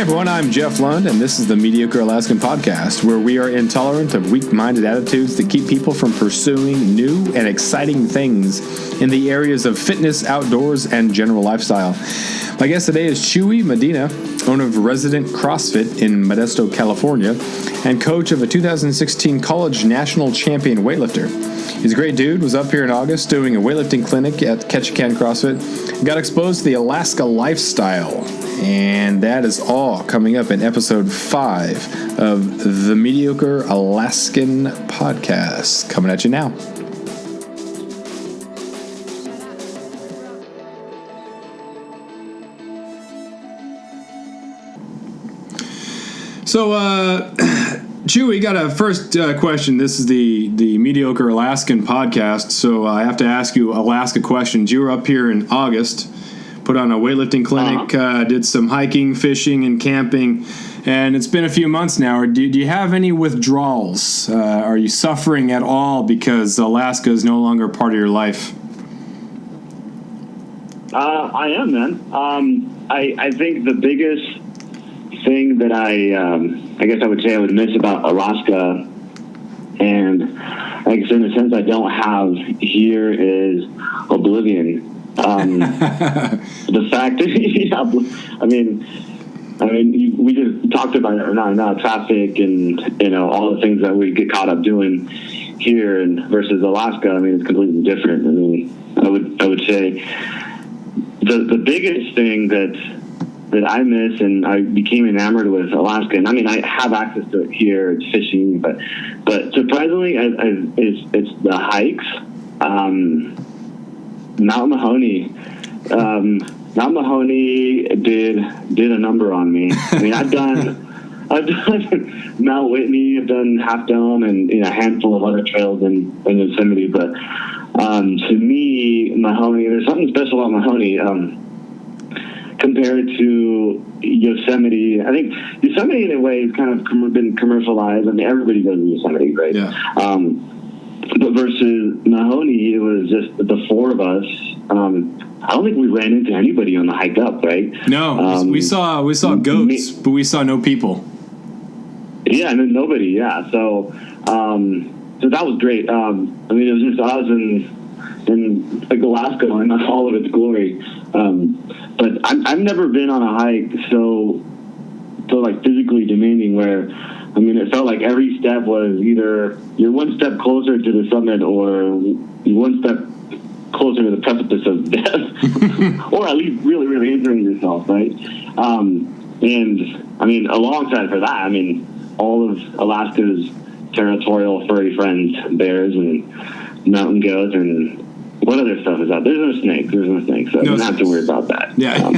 everyone, I'm Jeff Lund, and this is the Mediocre Alaskan Podcast, where we are intolerant of weak-minded attitudes that keep people from pursuing new and exciting things in the areas of fitness, outdoors, and general lifestyle. My guest today is Chuy Medina, owner of Resident CrossFit in Modesto, California, and coach of a 2016 college national champion weightlifter. He's a great dude, was up here in August doing a weightlifting clinic at Ketchikan CrossFit, and got exposed to the Alaska lifestyle. And that is all coming up in episode 5 of the Mediocre Alaskan Podcast. Coming at you now. So, Chuy, got a first question. This is the Mediocre Alaskan Podcast, so I have to ask you Alaska questions. You were up here in August, put on a weightlifting clinic, did some hiking, fishing, and camping, and it's been a few months now. Do you have any withdrawals? Are you suffering at all because Alaska is no longer part of your life? I am, man. I think the biggest thing that I guess I would say I would miss about Alaska, and I guess in a sense I don't have here, is oblivion. The fact that, we just talked about it now, traffic and, all the things that we get caught up doing here and versus Alaska. It's completely different. I would say the biggest thing that I miss, and I became enamored with Alaska, and I have access to it here. It's fishing, but surprisingly, it's the hikes. Mount Mahoney. Mount Mahoney did a number on me. I've done Mount Whitney, I've done Half Dome, and a handful of other trails in Yosemite. But to me, Mahoney, there's something special about Mahoney. Compared to Yosemite, I think Yosemite in a way has kind of been commercialized. Everybody goes to Yosemite, right? Yeah. But versus Mahoney, it was just the four of us. I don't think we ran into anybody on the hike up, right? No, we saw goats, but we saw no people. Yeah, and then nobody. Yeah, so that was great. It was just us in Alaska in all of its glory. But I've never been on a hike so like physically demanding, where it felt like every step was either you're one step closer to the summit or you're one step closer to the precipice of death, or at least really, really injuring yourself, right? And alongside for that, all of Alaska's territorial furry friends, bears and mountain goats, and what other stuff is out? There's no snakes, so you don't have to worry about that. Yeah.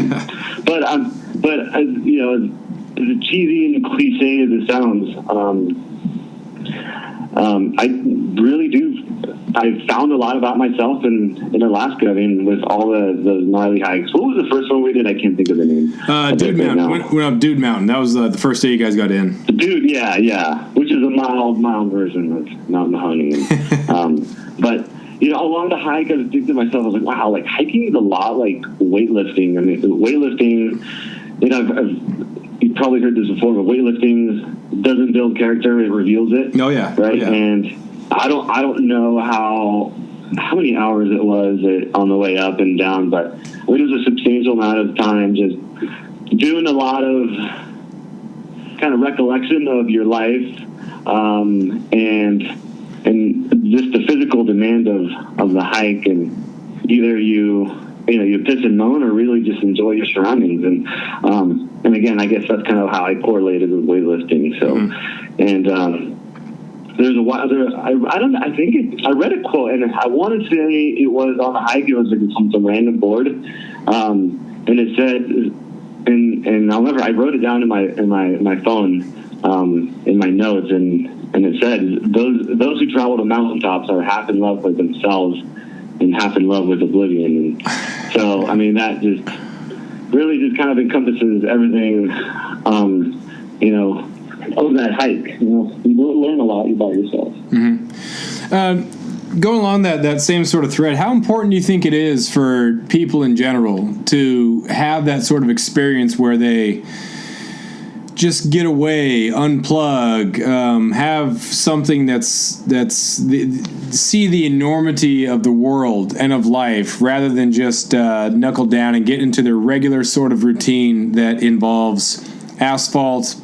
But as cheesy and cliche as it sounds, I really do. I found a lot about myself in Alaska. With all those gnarly hikes. What was the first one we did? I can't think of the name. Dude Mountain. Went up Dude Mountain. That was the first day you guys got in. Dude, yeah. Which is a mild version of Mount Mahoney. But along the hike, I was thinking to myself, I was like, wow, like hiking is a lot like weightlifting. Weightlifting, you've probably heard this before, but weightlifting doesn't build character, it reveals it. Oh yeah. Right? Oh, yeah. And I don't know how many hours it was on the way up and down, but it was a substantial amount of time just doing a lot of kind of recollection of your life, and just the physical demand of the hike, and either you piss and moan or really just enjoy your surroundings. And again, I guess that's kind of how I correlated with weightlifting. So, and there's I read a quote, and I want to say it was on a hike. It was like from some random board, and it said, and I'll never. I wrote it down in my phone, in my notes, and it said, those who travel to mountaintops are half in love with themselves and half in love with oblivion. And so, that just really just kind of encompasses everything, of that hike. You learn a lot about yourself. Mm-hmm. Going along that same sort of thread, how important do you think it is for people in general to have that sort of experience where they just get away, unplug, have something see the enormity of the world and of life, rather than just knuckle down and get into their regular sort of routine that involves asphalt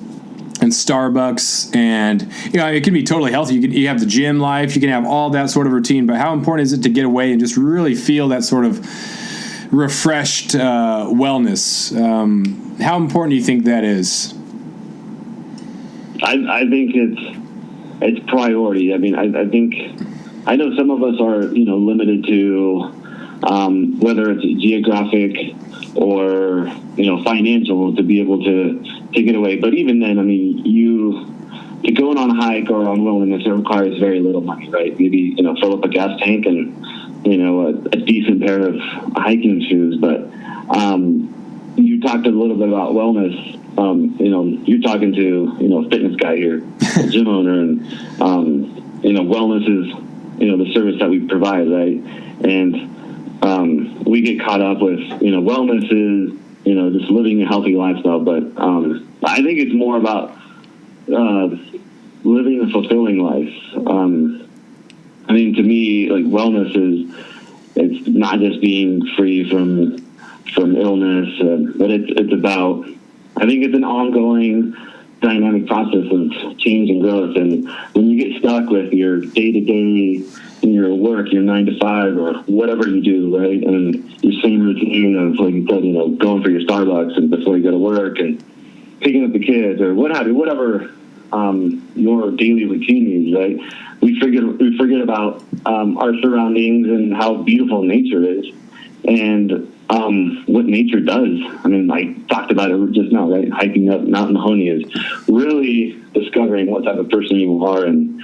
and Starbucks, and it can be totally healthy. You have the gym life, you can have all that sort of routine, but how important is it to get away and just really feel that sort of refreshed wellness? How important do you think that is? I think it's priority. I mean, I think I know some of us are limited to whether it's geographic or financial to be able to get away. But even then, I mean, to go on a hike or on wilderness, it requires very little money, right? Maybe fill up a gas tank and a decent pair of hiking shoes. But you talked a little bit about wellness. You're talking to a fitness guy here, a gym owner, and wellness is the service that we provide, right? And we get caught up with wellness is just living a healthy lifestyle, but I think it's more about living a fulfilling life. I mean, to me, like, wellness it's not just being free from illness, but it's about, I think it's an ongoing dynamic process of change and growth. And when you get stuck with your day-to-day in your work, your 9 to 5 or whatever you do, right, and your same routine of, like you said, going for your Starbucks and before you go to work and picking up the kids or what have you, whatever your daily routine is, right? We forget about our surroundings and how beautiful nature is, and what nature does. I mean, I talked about it just now, right? Hiking up Mount Mahoney is really discovering what type of person you are, and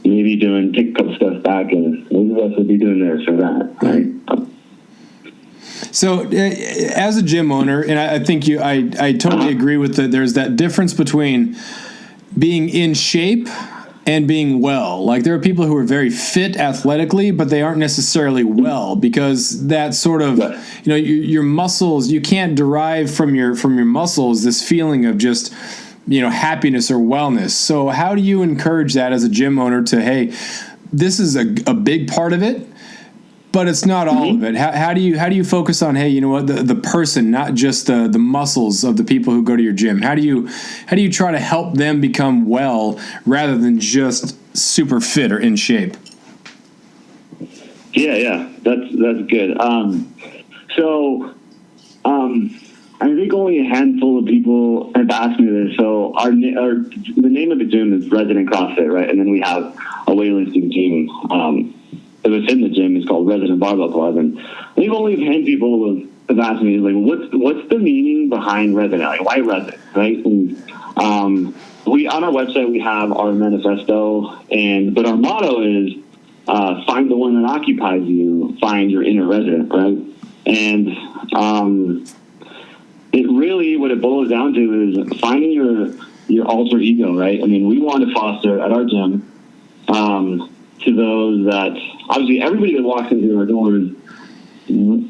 maybe take a couple steps back, and maybe what would be doing there for that, right? So, as a gym owner, and I think I totally agree with that. There's that difference between being in shape and being well. Like, there are people who are very fit athletically, but they aren't necessarily well, because that sort of, your muscles, you can't derive from your muscles this feeling of just, happiness or wellness. So how do you encourage that as a gym owner to, hey, this is a big part of it, but it's not all of it? How do you focus on, hey, the person, not just the muscles of the people who go to your gym? How do you try to help them become well rather than just super fit or in shape? Yeah, that's good. I think only a handful of people have asked me this. So the name of the gym is Resident CrossFit, right? And then we have a weightlifting team. Within the gym is called Resident Barbell Club, and I think only a handful of people have asked me, like, what's the meaning behind Resident? Like, why Resident, right? And we on our website we have our manifesto, but our motto is find the one that occupies you, find your inner resident, right? And it really, what it boils down to is finding your alter ego, right? I mean, we want to foster at our gym to those that, obviously, everybody that walks into our doors, the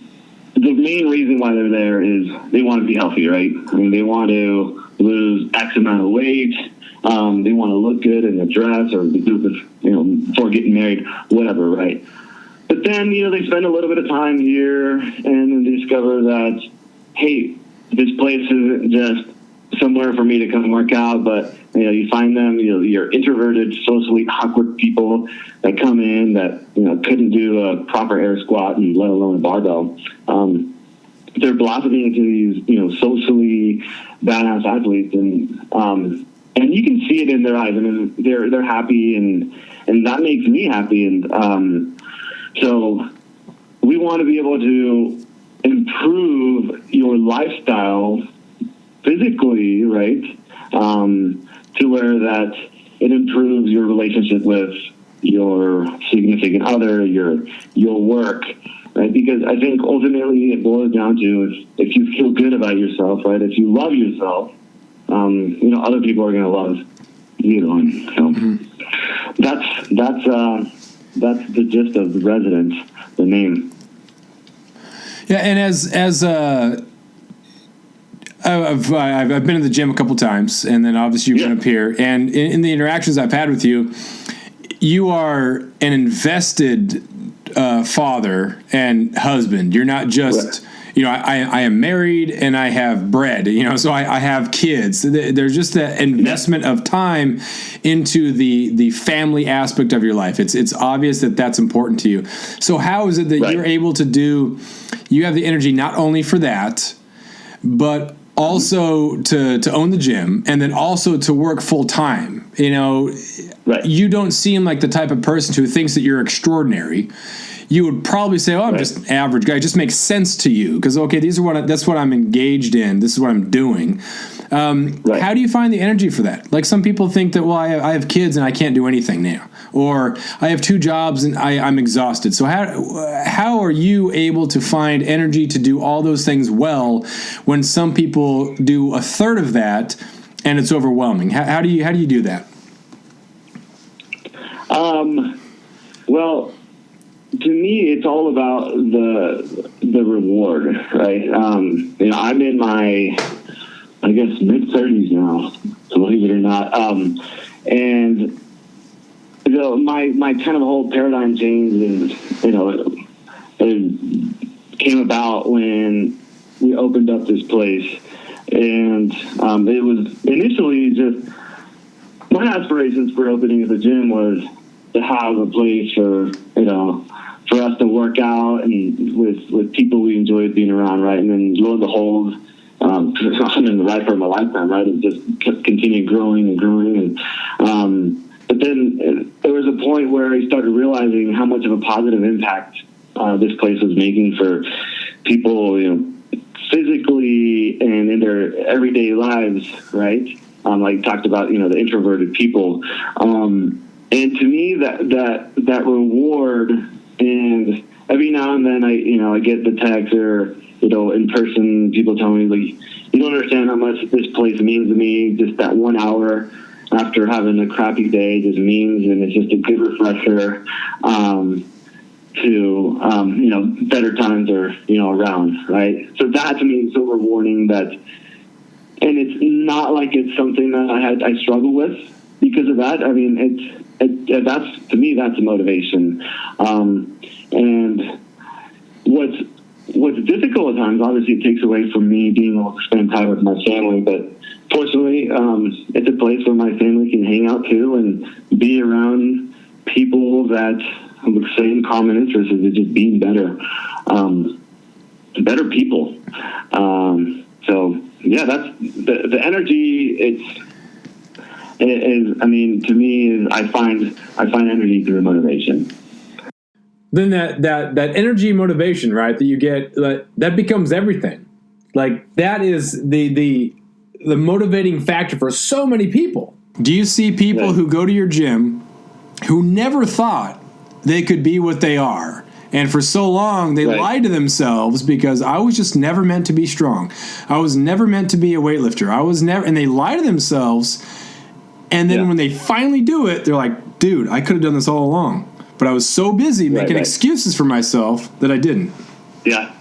main reason why they're there is they want to be healthy, right? I mean, they want to lose X amount of weight. They want to look good in a dress, or before getting married, whatever, right? But then, they spend a little bit of time here and then discover that, hey, this place isn't just somewhere for me to come work out, but you find them, you're introverted, socially awkward people that come in that couldn't do a proper air squat, and let alone a barbell. They're blossoming into these socially badass athletes, and you can see it in their eyes. I mean, they're happy, and that makes me happy, and so we want to be able to improve your lifestyle physically, right? To where that it improves your relationship with your significant other, your work, right? Because I think ultimately it boils down to if you feel good about yourself, right? If you love yourself, other people are going to love you, and so that's the gist of the Resident, the name. Yeah, and as I've been in the gym a couple times, and then obviously you've been up here. And in the interactions I've had with you, you are an invested father and husband. You're not just, I am married and I have bread, so I have kids. There's just that investment of time into the family aspect of your life. It's obvious that that's important to you. So how is it that you're able to you have the energy not only for that, but also to own the gym, and then also to work full time? You don't seem like the type of person who thinks that you're extraordinary. You would probably say, I'm just an average guy. It just makes sense to you because, okay, that's what I'm engaged in. This is what I'm doing. How do you find the energy for that? Like some people think that, well, I have kids and I can't do anything now, or I have 2 jobs and I'm exhausted. So how are you able to find energy to do all those things well when some people do a third of that and it's overwhelming? How do you do that? Well, to me, it's all about the reward, right? I'm in my, I guess, mid-30s now, believe it or not. And my kind of whole paradigm change is, it came about when we opened up this place. And it was initially just, my aspirations for opening the gym was to have a place for us to work out and with people we enjoyed being around, right? And then lo and behold, I'm in the right part of my lifetime, right? It just continued growing and growing. And but then there was a point where I started realizing how much of a positive impact this place was making for people, physically and in their everyday lives, right? Like talked about, the introverted people. And to me, that reward, and every now and then I get the text or, in person, people tell me, like, you don't understand how much this place means to me. Just that 1 hour after having a crappy day just means, and it's just a good refresher to, better times are, around, right? So that to me is so rewarding and it's not like it's something that I struggle with because of that. I mean, that's, to me, that's a motivation. And what's difficult at times, obviously it takes away from me being able to spend time with my family, but fortunately, it's a place where my family can hang out too and be around people that have the same common interests as just being better people. So yeah, that's the energy. I mean, to me, I find energy through motivation. Then that energy motivation, right, that you get, that becomes everything. Like that is the motivating factor for so many people. Do you see people who go to your gym who never thought they could be what they are? And for so long, they lied to themselves because I was just never meant to be strong. I was never meant to be a weightlifter. And they lie to themselves. And then when they finally do it, they're like, dude, I could have done this all along. But I was so busy making excuses for myself that I didn't. Yeah.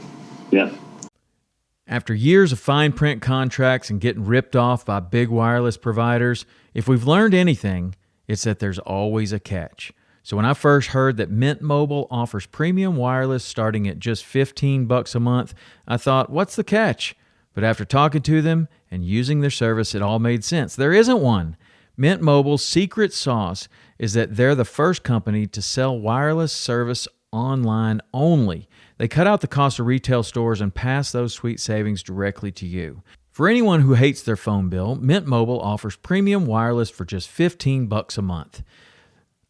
After years of fine print contracts and getting ripped off by big wireless providers, if we've learned anything, it's that there's always a catch. So when I first heard that Mint Mobile offers premium wireless starting at just $15 a month, I thought, what's the catch? But after talking to them and using their service, it all made sense. There isn't one. Mint Mobile's secret sauce is that they're the first company to sell wireless service online only. They cut out the cost of retail stores and pass those sweet savings directly to you. For anyone who hates their phone bill, Mint Mobile offers premium wireless for just $15 a month.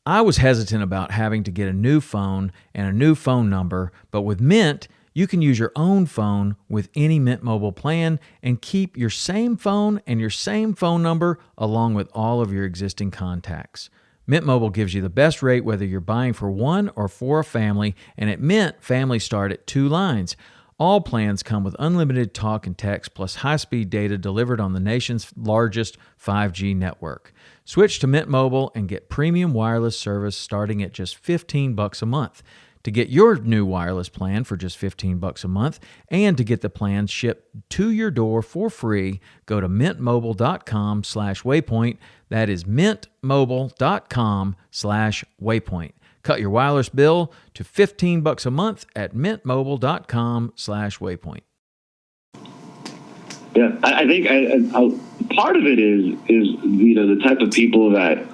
I was hesitant about having to get a new phone and a new phone number, but with Mint, you can use your own phone with any Mint Mobile plan and keep your same phone and your same phone number along with all of your existing contacts. Mint Mobile gives you the best rate whether you're buying for one or for a family, and at Mint, families start at 2 lines. All plans come with unlimited talk and text plus high-speed data delivered on the nation's largest 5G network. Switch to Mint Mobile and get premium wireless service starting at just $15 a month. To get your new wireless plan for just $15 a month and to get the plan shipped to your door for free, go to mintmobile.com/waypoint. That is mintmobile.com/waypoint. Cut your wireless bill to $15 a month at mintmobile.com/waypoint. Yeah, I think part of it is the type of people that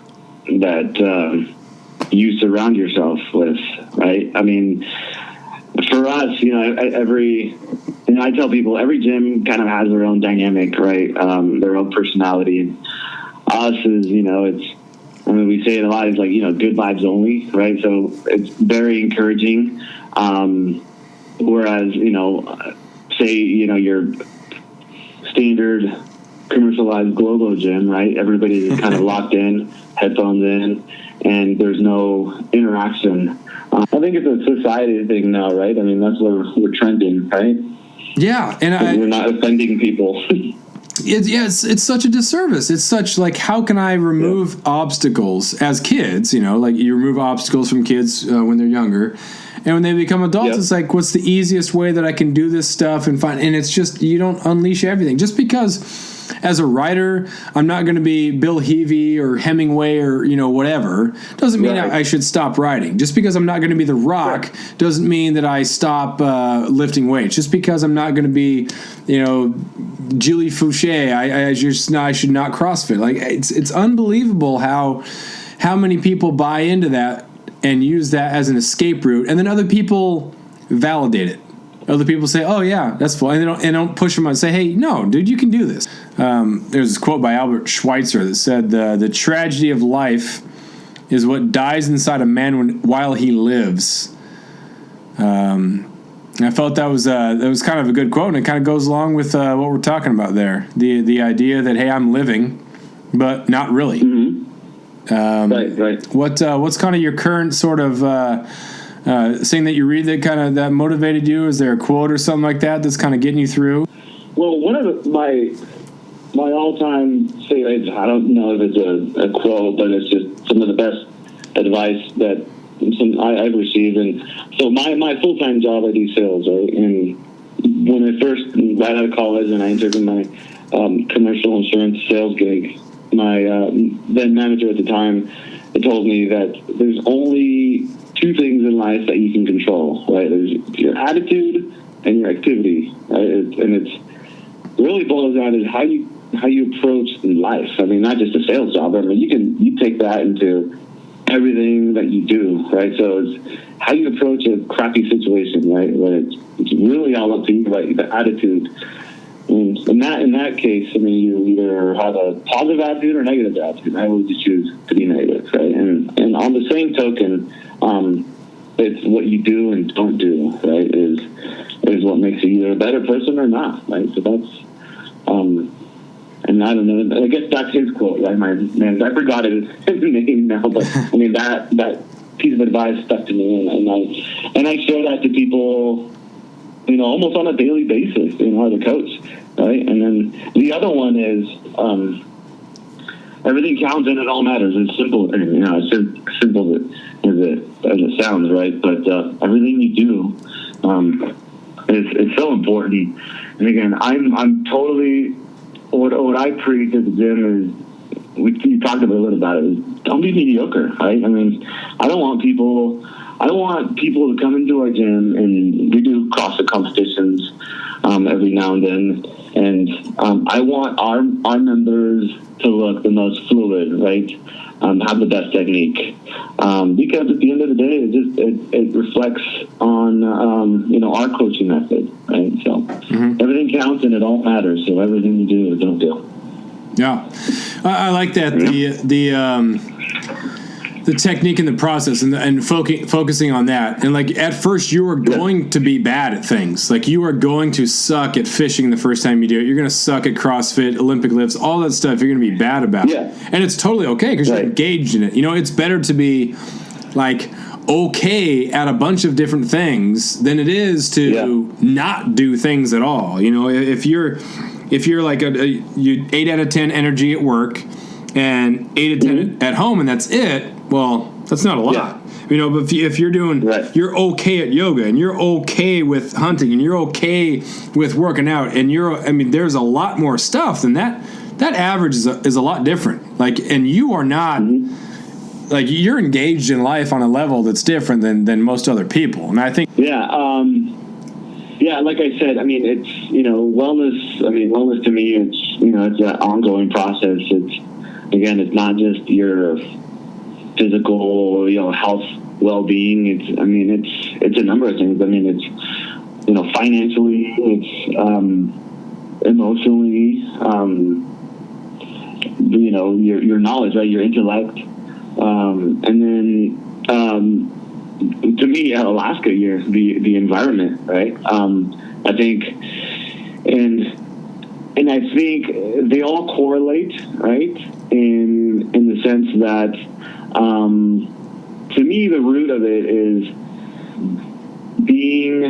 you surround yourself with, right? I mean, for us, I tell people every gym kind of has their own dynamic, right? Their own personality. And us is, we say it a lot, it's like, good vibes only, right? So it's very encouraging. Whereas, say, your standard commercialized Globo gym, right? Everybody's kind of locked in, headphones in, and there's no interaction. I think it's a society thing now, right? I mean, that's where we're trending, right? Yeah, and we're not offending people. It's such a disservice. It's such like, how can I remove obstacles as kids? Like you remove obstacles from kids when they're younger, and when they become adults, it's like, what's the easiest way that I can do this stuff and find? And it's just, you don't unleash everything just because. As a writer, I'm not going to be Bill Heavey or Hemingway or whatever. Doesn't mean I should stop writing. Just because I'm not going to be The Rock doesn't mean that I stop lifting weights. Just because I'm not going to be, Julie Fouché, I should not CrossFit. Like it's unbelievable how many people buy into that and use that as an escape route, and then other people validate it. Other people say, "Oh yeah, that's fine," and they don't push them out and say, "Hey, no, dude, you can do this." There's this quote by Albert Schweitzer that said, "The tragedy of life is what dies inside a man while he lives." I felt that was kind of a good quote, and it kind of goes along with what we're talking about there. The idea that, hey, I'm living, but not really. Mm-hmm. Right. What's kind of your current sort of thing that you read that motivated you? Is there a quote or something like that that's kind of getting you through? Well, one of my all-time favorites, I don't know if it's a quote, but it's just some of the best advice that I've received. And so my full-time job, I do sales, right? And when I first got out of college and I entered in my commercial insurance sales gig, my then manager at the time told me that there's only two things in life that you can control, right? There's your attitude and your activity, right? And it's really boils down to how you approach life. I mean, not just a sales job. I mean, you take that into everything that you do, right? So it's how you approach a crappy situation, right? But it's really all up to you, right? The attitude. And in that case, I mean, you either have a positive attitude or negative attitude. I always choose to be negative, right? And on the same token, it's what you do and don't do, right? Is what makes you either a better person or not, right? So that's, and I don't know. I guess that's his quote, right? I forgot his name now, but I mean that piece of advice stuck to me, and I share that to people, almost on a daily basis, as a coach, right? And then the other one is everything counts and it all matters. It's simple, it's simple as it sounds, right? But everything you do is so important. And again, I'm totally what I preach at the gym is, you talked a little about it, is don't be mediocre, right? I mean, I don't want people to come into our gym, and we do CrossFit competitions every now and then, and I want our members to look the most fluid, right? Have the best technique, because at the end of the day, it reflects on our coaching method, right? So everything counts and it all matters. So everything you do or don't do. Yeah, I like that. The technique and the process, and focusing on that. And like at first, you are going to be bad at things. Like you are going to suck at fishing the first time you do it. You're going to suck at CrossFit, Olympic lifts, all that stuff. You're going to be bad about it, and it's totally okay because you're engaged in it. It's better to be like okay at a bunch of different things than it is to not do things at all. If you're like you 8 out of 10 energy at work and 8 out of 10 at home, and that's it. Well, That's not a lot. Yeah. But if you're doing, right. You're okay at yoga, and you're okay with hunting, and you're okay with working out, and there's a lot more stuff than that. That average is a lot different. Like, and you are not, like, you're engaged in life on a level that's different than most other people. And I think, yeah, like I said, I mean, it's, wellness. I mean, wellness to me, it's, it's an ongoing process. It's not just your physical, health, well-being. It's a number of things. I mean, it's, financially, it's emotionally, your knowledge, right? Your intellect, and then to me, Alaska, the environment, right? I think, and I think they all correlate, right? In the sense that, to me, the root of it is being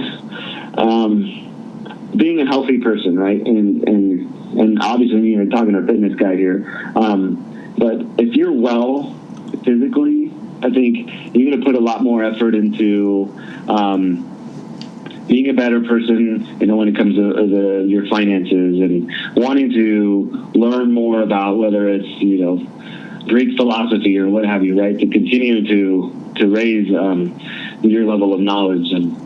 a healthy person, right? And obviously, you're talking to a fitness guy here, but if you're well physically, I think you're going to put a lot more effort into being a better person, when it comes to your finances, and wanting to learn more about whether it's, Greek philosophy or what have you, right? To continue to raise your level of knowledge, and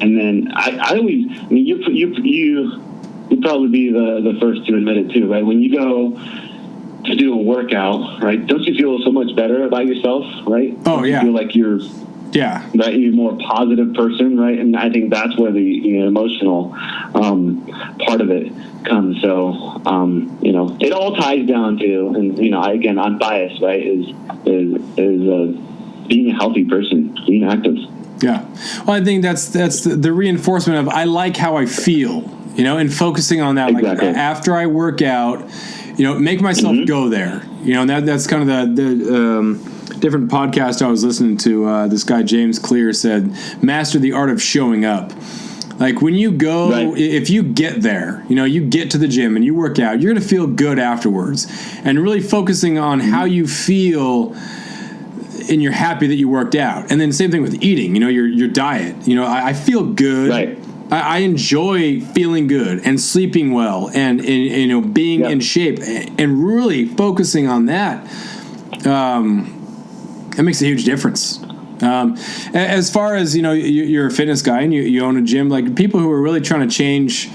then I always, you'd probably be the first to admit it too, right? When you go to do a workout, right? Don't you feel so much better about yourself, right? Oh, yeah. You feel like you're, right? You're a more positive person, right? And I think that's where the emotional part of it comes. So, it all ties down to, and again, I'm biased, right? Is being a healthy person, being active. Yeah. Well, I think that's the reinforcement of I like how I feel, and focusing on that. Exactly. Like after I work out, make myself go there. And that's kind of the different podcast I was listening to. This guy James Clear said, "Master the art of showing up." Like when you go, if you get there, you get to the gym and you work out, you're going to feel good afterwards. And really focusing on how you feel, and you're happy that you worked out. And then same thing with eating, your diet. I feel good. Right. I enjoy feeling good and sleeping well and being in shape, and really focusing on that. It makes a huge difference. As far as, you're a fitness guy and you own a gym, like people who are really trying to change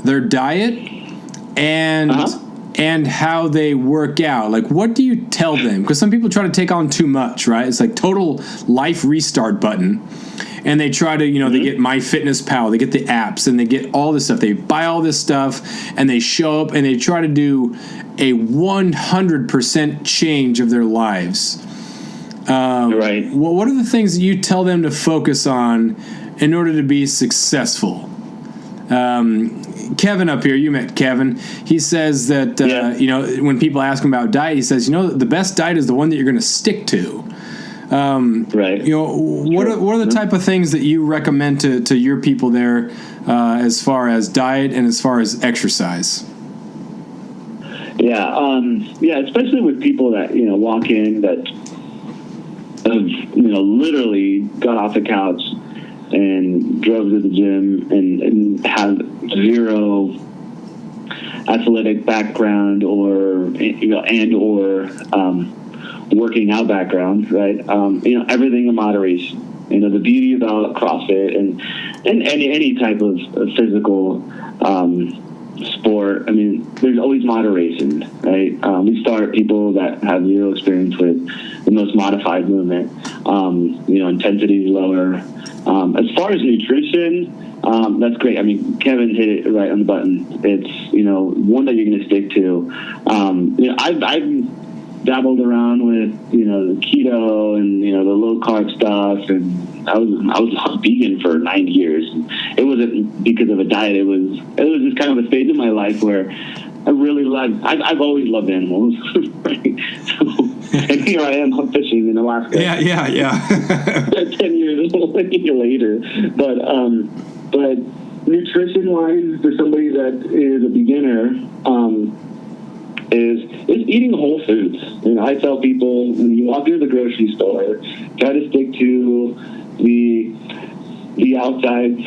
their diet and how they work out, like what do you tell them? Because some people try to take on too much, right? It's like total life restart button. And they try to, they get MyFitnessPal, they get the apps, and they get all this stuff. They buy all this stuff, and they show up, and they try to do a 100% change of their lives. Right. What are the things that you tell them to focus on in order to be successful? Kevin up here, you met Kevin. He says that, when people ask him about diet, he says, the best diet is the one that you're going to stick to. Right. What are the type of things that you recommend to your people there as far as diet and as far as exercise? Yeah, especially with people that walk in that have literally got off the couch and drove to the gym and have zero athletic background or working out background, right? Everything in moderation. The beauty about CrossFit and any type of physical sport, there's always moderation, right? We start people that have zero experience with the most modified movement. Intensity is lower. As far as nutrition, that's great. Kevin hit it right on the button. It's, one that you're going to stick to. I've dabbled around with, the keto and, the low carb stuff. And I was vegan for 9 years. It wasn't because of a diet. It was just kind of a stage in my life where I really I've always loved animals. Right? So, and here I am, I'm fishing in Alaska. Yeah. 10 years later. But nutrition wise, for somebody that is a beginner, is eating whole foods. You know, I tell people when you walk through the grocery store, try to stick to the outside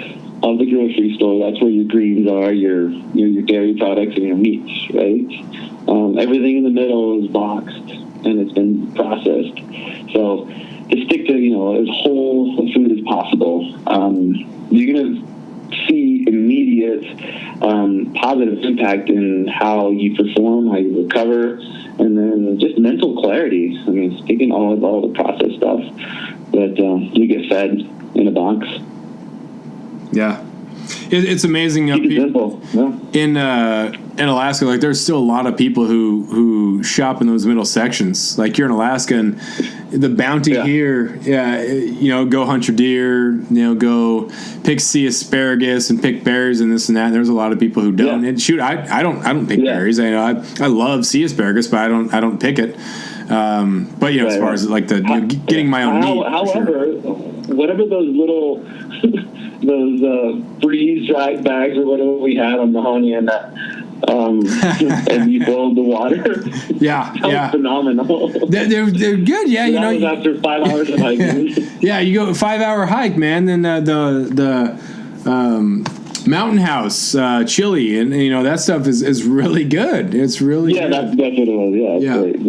of the grocery store. That's where your greens are, your dairy products, and your meats, right? Everything in the middle is boxed and it's been processed. So to stick to, you know, as whole food as possible, you're going to see immediate positive impact in how you perform, how you recover, and then just mental clarity. I mean, speaking all the processed stuff that you get fed in a box. Yeah. It's amazing. Keep it simple. Yeah. In Alaska, like there's still a lot of people who shop in those middle sections. Like you're in Alaska, and the bounty here, you know, go hunt your deer, you know, go pick sea asparagus and pick berries and this and that. And there's a lot of people who don't. And shoot, I don't pick berries. I know I love sea asparagus, but I don't pick it. But you know, as far as like the getting my own meat. However, whatever those little those freeze-dried bags or whatever we had on Mahoney and that, and you boiled the water. That was phenomenal. They're good, yeah. You know, after 5 hours of hiking. Yeah, you go 5-hour hike, man. Then the Mountain House chili, and you know that stuff is really good. It's really good. That's what it was. Yeah, great.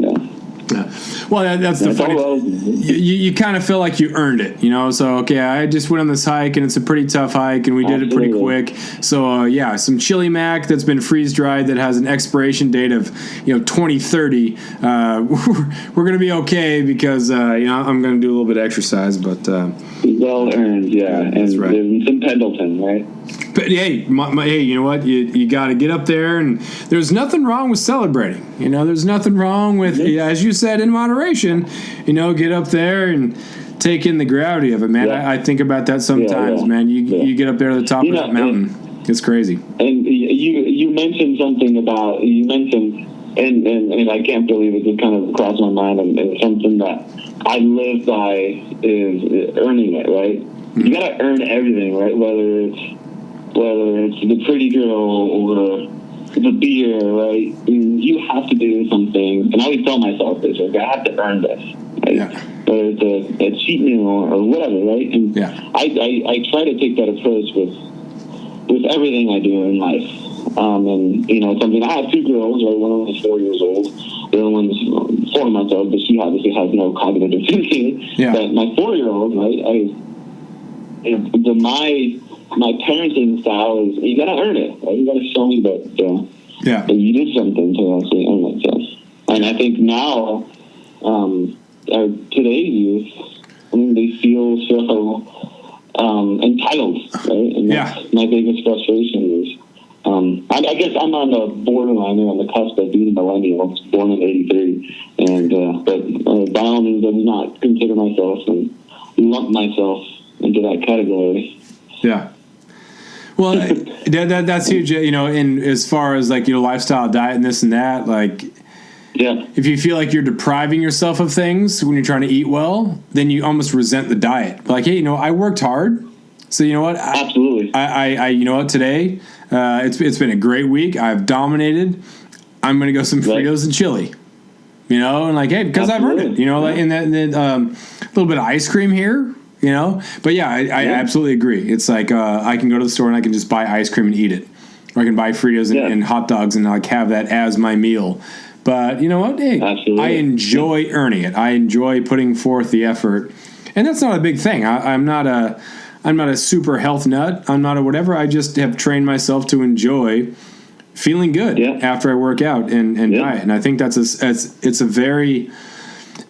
Yeah. Well, that's the funny. You kind of feel like you earned it, you know. So okay, I just went on this hike, and it's a pretty tough hike, and we did it pretty quick. So some chili mac that's been freeze dried that has an expiration date of 2030. We're gonna be okay because I'm gonna do a little bit of exercise, but well earned, and that's right. In Pendleton, right? But hey, hey, you know what? You got to get up there, and there's nothing wrong with celebrating. You know, there's nothing wrong with, as you said, in moderation. You know, get up there and take in the gravity of it, man. I think about that sometimes, man. You get up there to the top of that mountain. It's crazy. And you mentioned something about and I can't believe it just kind of crossed my mind, and something that I live by is earning it, right? Mm-hmm. You got to earn everything, right? Whether it's the pretty girl or the beer, right? You have to do something. And I always tell myself this, like, I have to earn this, right? Yeah. Whether it's a cheat meal or whatever, right? And I try to take that approach with everything I do in life. And, you know, something, I have two girls, right? One of them is 4 years old. The other one's 4 months old, but she obviously has no cognitive thinking. Yeah. But my 4-year-old, right, my parenting style is you gotta earn it. Right? You gotta show me that you did something to actually earn it. So. And I think now, today's youth, I mean, they feel so entitled, right? And that's my biggest frustration is, I guess I'm on the borderline or on the cusp of being a millennial. I was born in '83, and but by all means, I do not consider myself and lump myself into that category. Yeah. Well, that's huge, you know, in as far as like, you know, lifestyle, diet and this and that, like, if you feel like you're depriving yourself of things when you're trying to eat well, then you almost resent the diet. Like, hey, you know, I worked hard. So you know what? Absolutely. I you know what, today, it's been a great week. I've dominated. I'm going to go some Fritos and chili, you know, and like, hey, because I've earned it, you know, like, and then a little bit of ice cream here. You know, but I absolutely agree. It's like I can go to the store and I can just buy ice cream and eat it, or I can buy Fritos and hot dogs and like have that as my meal. But you know what? Hey, I enjoy earning it. I enjoy putting forth the effort, and that's not a big thing. I'm not a super health nut. I'm not a whatever. I just have trained myself to enjoy feeling good after I work out and diet, and I think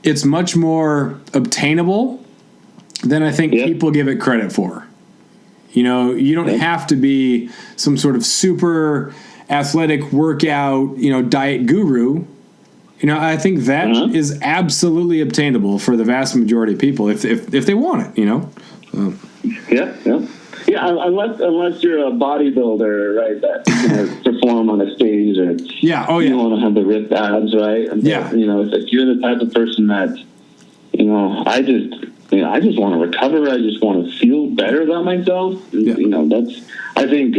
it's much more obtainable than I think people give it credit for. You know, you don't have to be some sort of super athletic workout, you know, diet guru. You know, I think that is absolutely obtainable for the vast majority of people if they want it, you know. Unless you're a bodybuilder, right, that perform on a stage, or you want to have the ripped abs, right? And you know, if you're the type of person that, you know, I just want to recover. I just want to feel better about myself. You know, I think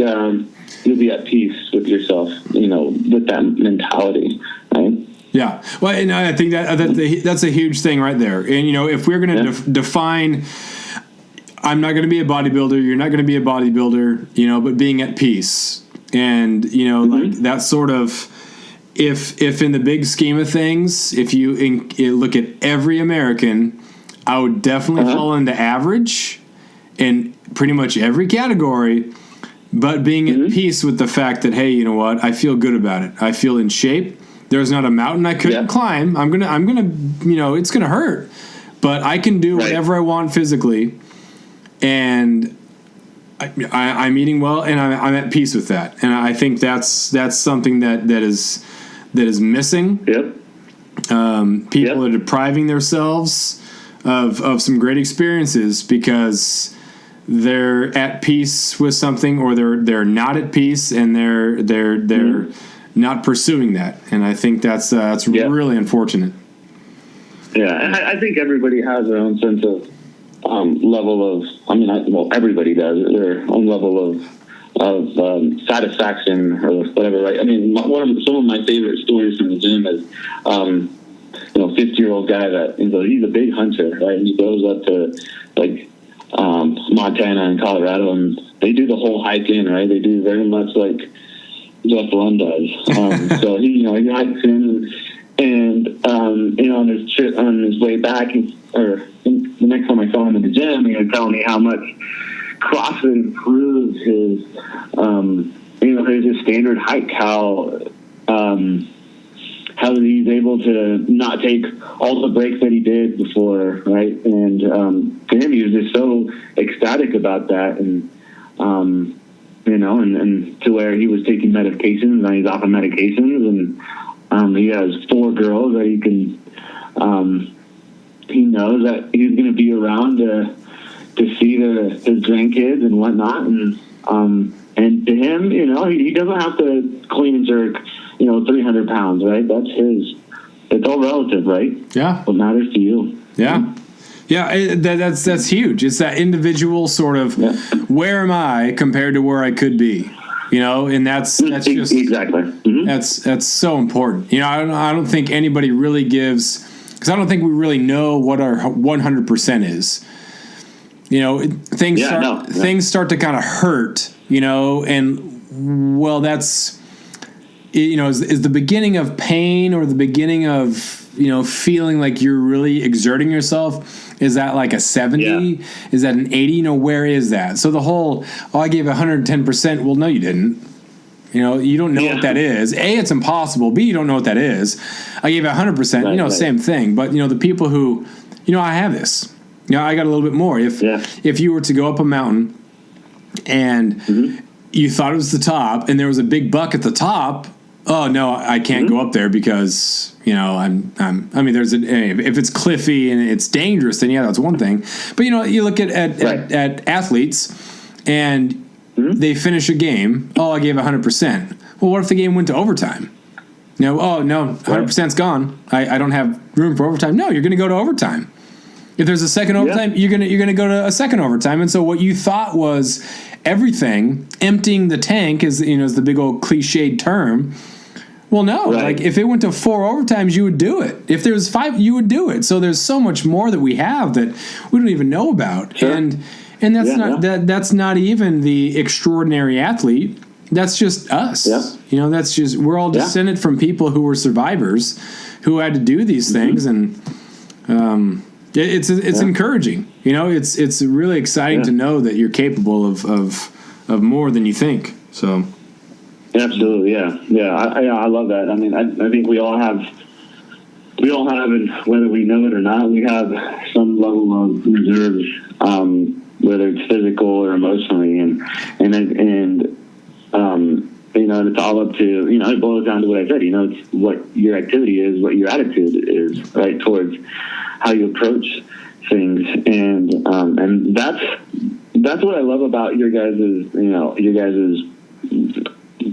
you'll be at peace with yourself, with that mentality, right? Yeah. Well, and I think that's a huge thing right there. And, if we're going to define, I'm not going to be a bodybuilder, you're not going to be a bodybuilder, but being at peace. And, like that sort of, if in the big scheme of things, if you look at every American, I would definitely fall into average in pretty much every category, but being at peace with the fact that, hey, you know what, I feel good about it. I feel in shape. There's not a mountain I couldn't climb. I'm gonna, it's gonna hurt, but I can do whatever I want physically, and I'm eating well, and I'm at peace with that. And I think that's something that is missing. Yep. People are depriving themselves of some great experiences because they're at peace with something, or they're not at peace, and they're not pursuing that. And I think that's really unfortunate. Yeah, and I think everybody has their own sense of level of. Everybody does their own level of satisfaction or whatever, right? I mean, some of my favorite stories from the gym is, 50-year-old guy that he's a big hunter, right? And he goes up to like Montana and Colorado, and they do the whole hike in, right? They do very much like Jeff Lund does. So he hikes in, and on his trip, on his way back, or the next time I saw him in the gym, he was telling me how much CrossFit improves his, his standard hike. How he's able to not take all the breaks that he did before, right? And to him, he was just so ecstatic about that, and and to where he was taking medications, and he's off of medications, and he has 4 girls that he can, he knows that he's going to be around to see his grandkids and whatnot, and to him, he doesn't have to clean and jerk, 300 pounds, right? It's all relative, right? Yeah. What matters to you. Yeah. Yeah, that's huge. It's that individual sort of, where am I compared to where I could be, and that's just exactly. Mm-hmm. That's so important. I don't think anybody really gives, because I don't think we really know what our 100% is. Things start to kind of hurt, and that's, is the beginning of pain, or the beginning of, feeling like you're really exerting yourself. Is that like a 70? Yeah. Is that an 80? Where is that? So the whole, I gave 110%. Well, no, you didn't. You don't know what that is. A, it's impossible. B, you don't know what that is. I gave 100%, right. Same thing. But, the people who, I have this. I got a little bit more. If you were to go up a mountain and you thought it was the top, and there was a big buck at the top, oh no, I can't go up there because there's if it's cliffy and it's dangerous, then that's one thing. But you look at athletes, and they finish a game. Oh, I gave 100%. Well, what if the game went to overtime? Oh no, 100%'s gone. I don't have room for overtime. No, you're going to go to overtime. If there's a second overtime, you're gonna go to a second overtime. And so what you thought was everything, emptying the tank is the big old cliched term. Well, no, like if it went to 4 overtimes, you would do it. If there was 5, you would do it. So there's so much more that we have that we don't even know about. Sure. And that's not even the extraordinary athlete. That's just us. Yeah. That's just, we're all descended from people who were survivors who had to do these things, and it's encouraging. It's really exciting to know that you're capable of more than you think. So. Absolutely, yeah. I love that. I mean, I think we all have, and whether we know it or not, we have some level of reserves, whether it's physical or emotionally, and it's all up to, it boils down to what I said. It's what your activity is, what your attitude is, right, towards how you approach things, and that's what I love about your guys'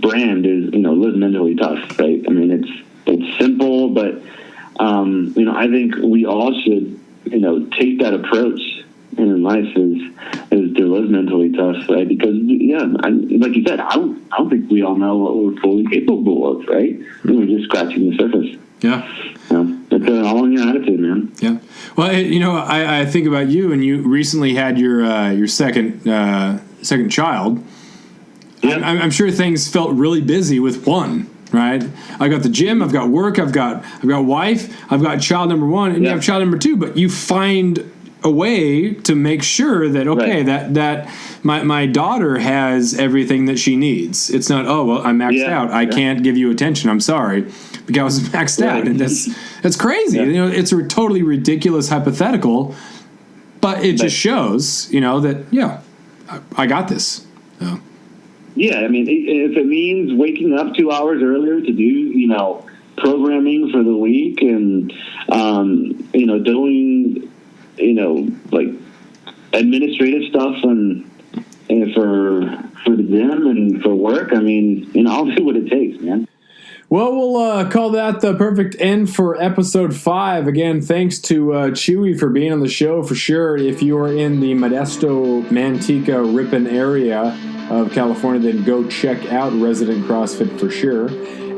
brand is, live mentally tough, right? I mean, it's simple, but I think we all should take that approach in life is to live mentally tough, right? Because like you said, I don't think we all know what we're fully capable of, right? We're just scratching the surface. Yeah. It's all in your attitude, man. Yeah. Well, I think about you, and you recently had your second child. Yeah. I'm sure things felt really busy with one, right? I got the gym, I've got work, I've got wife, I've got child number one, and you have child number two. But you find a way to make sure that that my daughter has everything that she needs. It's not, oh well, I'm maxed out, I can't give you attention, I'm sorry, because I was maxed out. And that's crazy. It's a totally ridiculous hypothetical, but it just shows that I got this. So. Yeah, I mean, if it means waking up 2 hours earlier to do programming for the week and doing like administrative stuff and for the gym and for work, I mean, I'll do what it takes, man. Well, we'll call that the perfect end for episode 5. Again, thanks to Chuy for being on the show for sure. If you are in the Modesto, Manteca, Ripon area of California, then go check out Resident CrossFit for sure.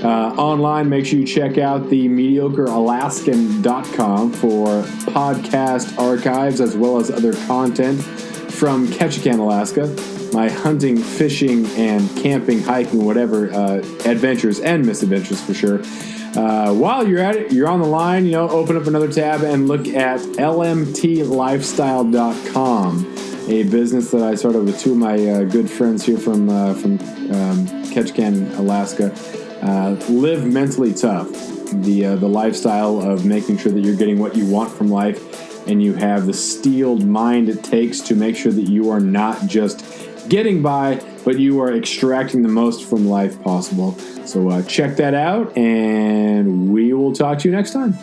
Online, make sure you check out the mediocrealaskan.com for podcast archives as well as other content from Ketchikan, Alaska. My hunting, fishing, and camping, hiking, whatever adventures and misadventures for sure. While you're at it, you're on the line, open up another tab and look at lmtlifestyle.com, a business that I started with two of my good friends here from Ketchikan, Alaska. Live mentally tough. The lifestyle of making sure that you're getting what you want from life and you have the steeled mind it takes to make sure that you are not just getting by, but you are extracting the most from life possible. So check that out, and we will talk to you next time.